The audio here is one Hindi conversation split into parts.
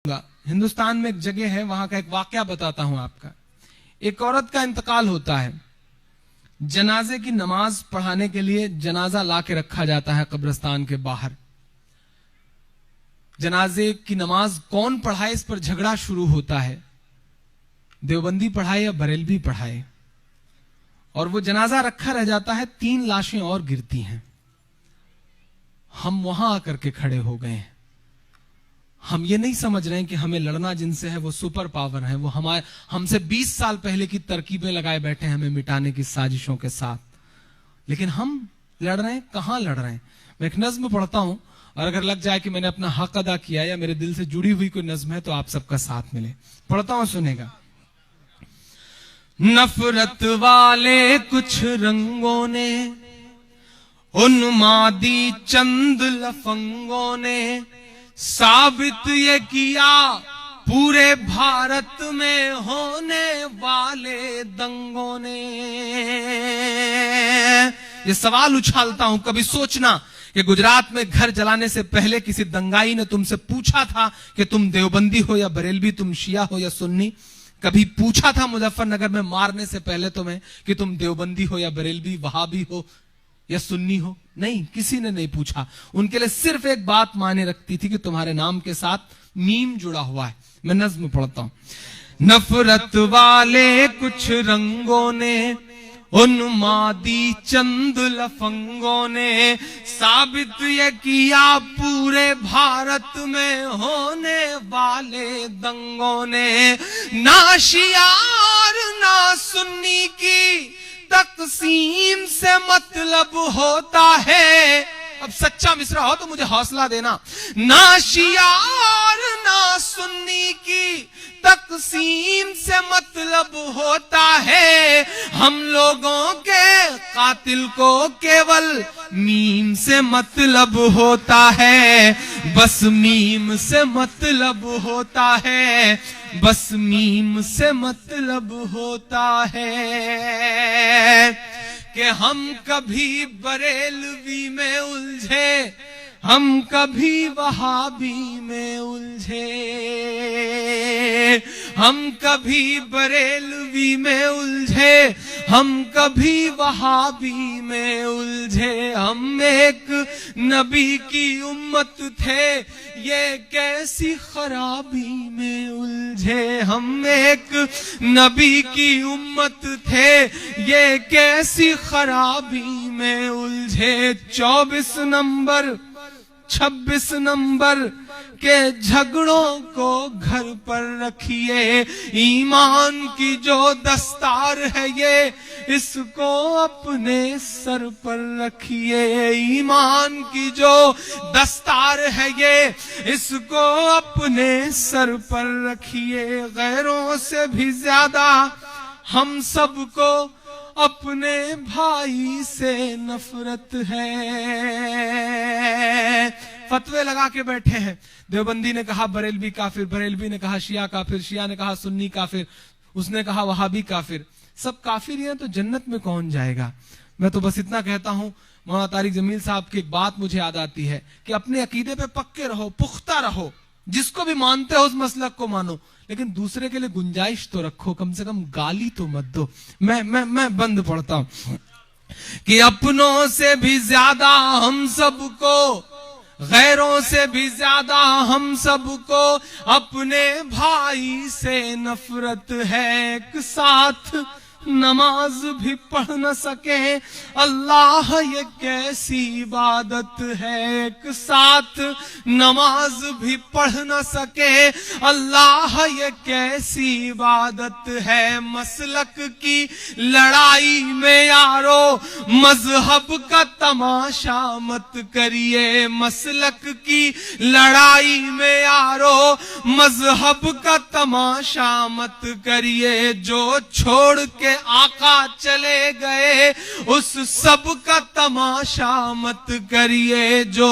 हिंदुस्तान में एक जगह है, वहां का एक वाकया बताता हूं आपका। एक औरत का इंतकाल होता है, जनाजे की नमाज पढ़ाने के लिए जनाजा ला के रखा जाता है कब्रिस्तान के बाहर। जनाजे की नमाज कौन पढ़ाए, इस पर झगड़ा शुरू होता है, देवबंदी पढ़ाए या बरेलवी पढ़ाए। और वो जनाजा रखा रह जाता है, 3 लाशें और गिरती हैं। हम वहां आकर के खड़े हो गए हैं। हम ये नहीं समझ रहे हैं कि हमें लड़ना जिनसे है वो सुपर पावर है, वो हमसे 20 साल पहले की तरकीबें लगाए बैठे हैं हमें मिटाने की साजिशों के साथ। लेकिन हम लड़ रहे हैं, कहां लड़ रहे हैं। मैं एक नज्म पढ़ता हूं, और अगर लग जाए कि मैंने अपना हक अदा किया या मेरे दिल से जुड़ी हुई कोई नज्म है तो आप सबका साथ मिले। पढ़ता हूं, सुनेगा। नफरत वाले कुछ रंगों ने, उन्मादी चंद लफंगों ने साबित ये किया पूरे भारत में होने वाले दंगों ने। ये सवाल उछालता हूं, कभी सोचना कि गुजरात में घर जलाने से पहले किसी दंगाई ने तुमसे पूछा था कि तुम देवबंदी हो या बरेलवी, तुम शिया हो या सुन्नी? कभी पूछा था मुजफ्फरनगर में मारने से पहले तुम्हें कि तुम देवबंदी हो या बरेलवी, वहाबी हो या सुन्नी हो? नहीं, किसी ने नहीं पूछा। उनके लिए सिर्फ एक बात मायने रखती थी कि तुम्हारे नाम के साथ मीम जुड़ा हुआ है। मैं नज्म पढ़ता हूं। नफरत वाले कुछ रंगों ने, उन्मादी चंद लफंगों ने साबित ये किया पूरे भारत में होने वाले दंगों ने। ना शिया और ना सुन्नी की तकसीम से मतलब होता है। अब सच्चा मिसरा हो तो मुझे हौसला देना। ना शिया और ना सुन्नी की तकसीम से मतलब होता है। हम लोगों के कातिल को केवल मीम से मतलब होता है। बस मीम से मतलब होता है, बस मीम से मतलब होता है। कि हम कभी बरेलवी में उलझे, हम कभी वहाबी में उलझे, हम कभी बरेलवी में उलझे, हम कभी वहाबी में उलझे। हम एक नबी की उम्मत थे, ये कैसी खराबी में उलझे। हम एक नबी की उम्मत थे, ये कैसी खराबी में उलझे। 24 नंबर 26 नंबर के झगड़ों को घर पर रखिए। ईमान की जो दस्तार है ये, इसको अपने सर पर रखिए। ईमान की जो दस्तार है ये, इसको अपने सर पर रखिए। गैरों से भी ज्यादा हम सबको अपने भाई से नफरत है। फतवे लगा के बैठे हैं। देवबंदी ने कहा बरेलवी काफिर, बरेलवी ने कहा शिया काफिर, शिया ने कहा सुन्नी काफिर, उसने कहा वहाबी काफिर। सब काफिर हैं तो जन्नत में कौन जाएगा। मैं तो बस इतना कहता हूं, मौलाना तारिक जमील साहब की एक बात मुझे याद आती है कि अपने अकीदे पे पक्के रहो, पुख्ता रहो। जिसको भी मानते हो उस मसलक को मानो, लेकिन दूसरे के लिए गुंजाइश तो रखो, कम से कम गाली तो मत दो। मैं बंद पढ़ता हूं कि अपनों से भी ज्यादा हम सबको, गैरों से भी ज्यादा हम सबको अपने भाई से नफरत है। एक साथ नमाज भी पढ़ न सके, अल्लाह ये कैसी इबादत है। एक साथ नमाज भी पढ़ न सके, अल्लाह ये कैसी इबादत है। मसलक की लड़ाई में यारो मजहब का तमाशा मत करिए। मसलक की लड़ाई में यारो मजहब का तमाशा मत करिए। जो छोड़ के आका चले गए उस सब का तमाशा मत करिए। जो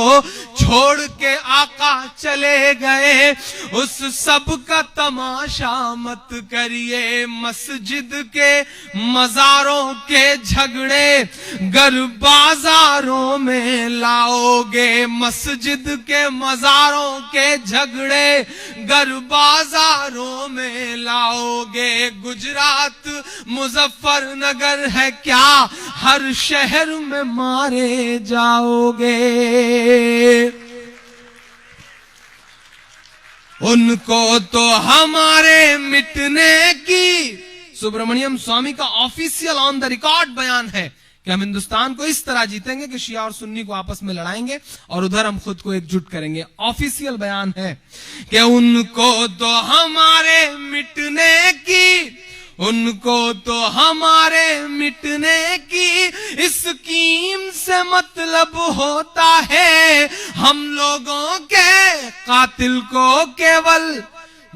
छोड़ के आका चले गए उस सब का तमाशा मत करिए। मस्जिद के मजारों के झगड़े गर बाजारों में लाओगे। मस्जिद के मजारों के झगड़े गर बाजारों में लाओगे, गुजरात मुजफ्फरनगर है क्या, हर शहर में मारे जाओगे। उनको तो हमारे मिटने की, सुब्रमण्यम स्वामी का ऑफिशियल ऑन द रिकॉर्ड बयान है कि हम हिंदुस्तान को इस तरह जीतेंगे कि शिया और सुन्नी को आपस में लड़ाएंगे और उधर हम खुद को एकजुट करेंगे। ऑफिशियल बयान है कि उनको तो हमारे मिटने की, उनको तो हमारे मिटने की स्कीम से मतलब होता है, हम लोगों के कातिल को केवल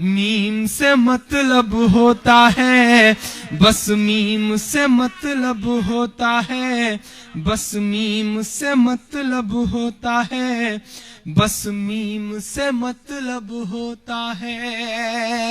मीम से मतलब होता है, बस मीम से मतलब होता है, बस मीम से मतलब होता है, बस मीम से मतलब होता है।